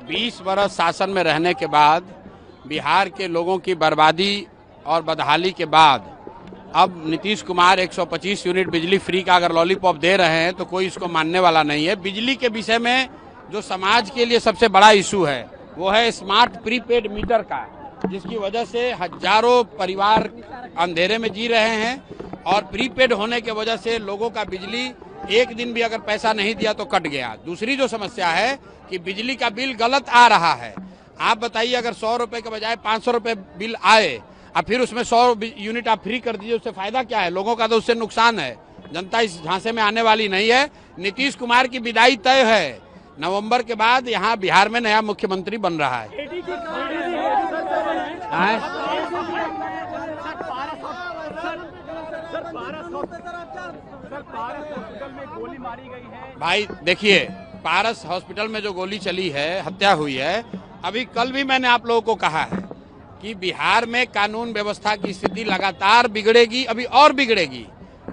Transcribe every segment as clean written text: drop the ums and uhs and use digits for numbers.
20 बरस शासन में रहने के बाद बिहार के लोगों की बर्बादी और बदहाली के बाद अब नीतीश कुमार 125 यूनिट बिजली फ्री का अगर लॉलीपॉप दे रहे हैं तो कोई इसको मानने वाला नहीं है। बिजली के विषय में जो समाज के लिए सबसे बड़ा इशू है वो है स्मार्ट प्रीपेड मीटर का, जिसकी वजह से हजारों परिवार अंधेरे में जी रहे हैं और प्रीपेड होने के वजह से लोगों का बिजली एक दिन भी अगर पैसा नहीं दिया तो कट गया। दूसरी जो समस्या है कि बिजली का बिल गलत आ रहा है। आप बताइए, अगर 100 रुपए के बजाय 500 रुपए बिल आए और फिर उसमें 100 यूनिट आप फ्री कर दीजिए, उससे फायदा क्या है? लोगों का तो उससे नुकसान है। जनता इस झांसे में आने वाली नहीं है। नीतीश कुमार की विदाई तय है। नवंबर के बाद यहाँ बिहार में नया मुख्यमंत्री बन रहा है। भाई देखिए, पारस हॉस्पिटल में जो गोली चली है, हत्या हुई है, अभी कल भी मैंने आप लोगों को कहा है कि बिहार में कानून व्यवस्था की स्थिति लगातार बिगड़ेगी, अभी और बिगड़ेगी।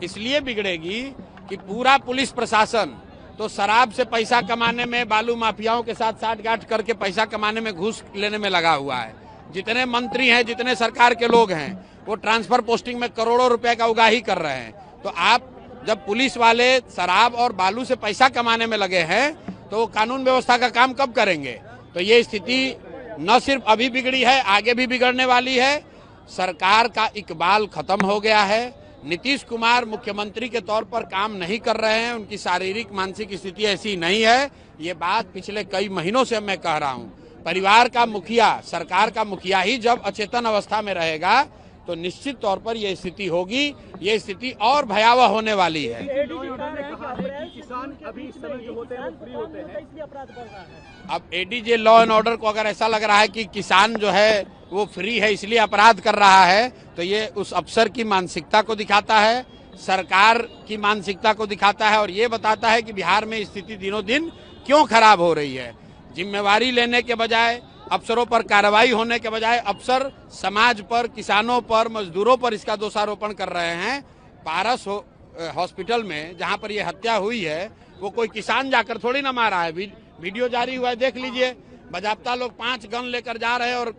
इसलिए बिगड़ेगी कि पूरा पुलिस प्रशासन तो शराब से पैसा कमाने में, बालू माफियाओं के साथ साठगांठ करके पैसा कमाने में, घूस लेने में लगा हुआ है। जितने मंत्री हैं, जितने सरकार के लोग हैं, वो ट्रांसफर पोस्टिंग में करोड़ों रुपए का उगाही कर रहे हैं। तो आप जब पुलिस वाले शराब और बालू से पैसा कमाने में लगे हैं तो वो कानून व्यवस्था का काम कब करेंगे? तो ये स्थिति न सिर्फ अभी बिगड़ी है, आगे भी बिगड़ने वाली है। सरकार का इकबाल खत्म हो गया है। नीतीश कुमार मुख्यमंत्री के तौर पर काम नहीं कर रहे हैं। उनकी शारीरिक मानसिक स्थिति ऐसी नहीं है। ये बात पिछले कई महीनों से मैं कह रहा हूँ। परिवार का मुखिया, सरकार का मुखिया ही जब अचेतन अवस्था में रहेगा तो निश्चित तौर पर यह स्थिति होगी। ये स्थिति और भयावह होने वाली है। अब एडीजे लॉ एंड ऑर्डर को अगर ऐसा लग रहा है कि किसान जो है वो फ्री है इसलिए अपराध कर रहा है, तो ये उस अफसर की मानसिकता को दिखाता है, सरकार की मानसिकता को दिखाता है और ये बताता है कि बिहार में स्थिति दिनों दिन क्यों खराब हो रही है। जिम्मेवारी लेने के बजाय, अफसरों पर कार्रवाई होने के बजाय अफसर समाज पर, किसानों पर, मजदूरों पर इसका दोषारोपण कर रहे हैं। पारस हॉस्पिटल में जहां पर यह हत्या हुई है वो कोई किसान जाकर थोड़ी ना मारा है। वीडियो जारी हुआ है, देख लीजिए। बाजाप्ता लोग 5 गन लेकर जा रहे हैं और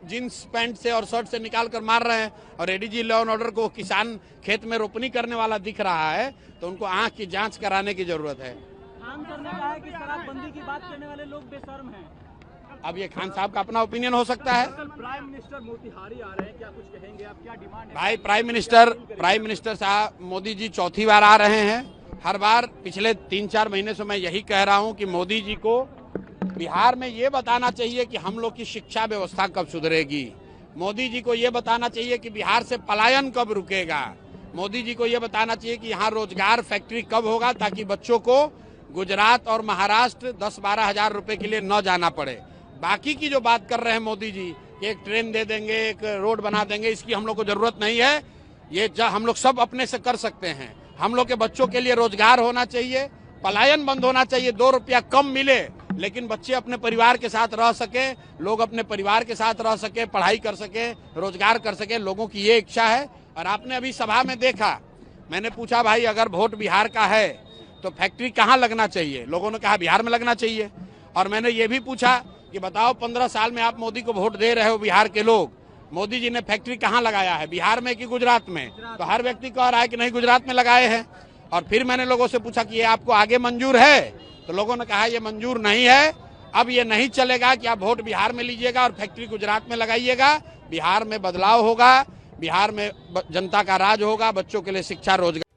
जींस पैंट से और शर्ट से निकाल कर मार रहे हैं। और एडीजी लॉ एंड ऑर्डर को किसान खेत में रोपनी करने वाला दिख रहा है तो उनको आंख की जांच कराने की जरूरत है। खान सर ने कहा है कि शराबबंदी की बात करने वाले लोग बेशर्म हैं। अब ये खान साहब का अपना ओपिनियन हो सकता है। कल प्राइम मिनिस्टर मोतिहारी आ रहे हैं, क्या कुछ कहेंगे आप? क्या डिमांड है? भाई प्राइम मिनिस्टर साहब मोदी जी चौथी बार आ रहे हैं। हर बार पिछले 3-4 महीने से मैं यही कह रहा हूं कि मोदी जी को बिहार में ये बताना चाहिए कि हम लोग की शिक्षा व्यवस्था कब सुधरेगी। मोदी जी को ये बताना चाहिए कि बिहार से पलायन कब रुकेगा। मोदी जी को ये बताना चाहिए कि यहाँ रोजगार फैक्ट्री कब होगा ताकि बच्चों को गुजरात और महाराष्ट्र 10-12 हजार रुपए के लिए न जाना पड़े। बाकी की जो बात कर रहे हैं मोदी जी, एक ट्रेन दे देंगे, एक रोड बना देंगे, इसकी हम लोग को जरूरत नहीं है। ये हम लोग सब अपने से कर सकते हैं। हम लोग के बच्चों के लिए रोजगार होना चाहिए, पलायन बंद होना चाहिए। 2 रुपया कम मिले लेकिन बच्चे अपने परिवार के साथ रह सके, लोग अपने परिवार के साथ रह सके, पढ़ाई कर सके, रोजगार कर सके। लोगों की ये इच्छा है। और आपने अभी सभा में देखा, मैंने पूछा भाई अगर वोट बिहार का है तो फैक्ट्री कहाँ लगना चाहिए? लोगों ने कहा बिहार में लगना चाहिए। और मैंने ये भी पूछा कि बताओ 15 साल में आप मोदी को वोट दे रहे हो बिहार के लोग, मोदी जी ने फैक्ट्री कहाँ लगाया है, बिहार में कि गुजरात में? तो हर व्यक्ति कह रहा है कि नहीं गुजरात में लगाए हैं। और फिर मैंने लोगों से पूछा कि ये आपको आगे मंजूर है? तो लोगों ने कहा ये मंजूर नहीं है। अब ये नहीं चलेगा कि आप वोट बिहार में लीजिएगा और फैक्ट्री गुजरात में लगाइएगा। बिहार में बदलाव होगा, बिहार में जनता का राज होगा, बच्चों के लिए शिक्षा, रोजगार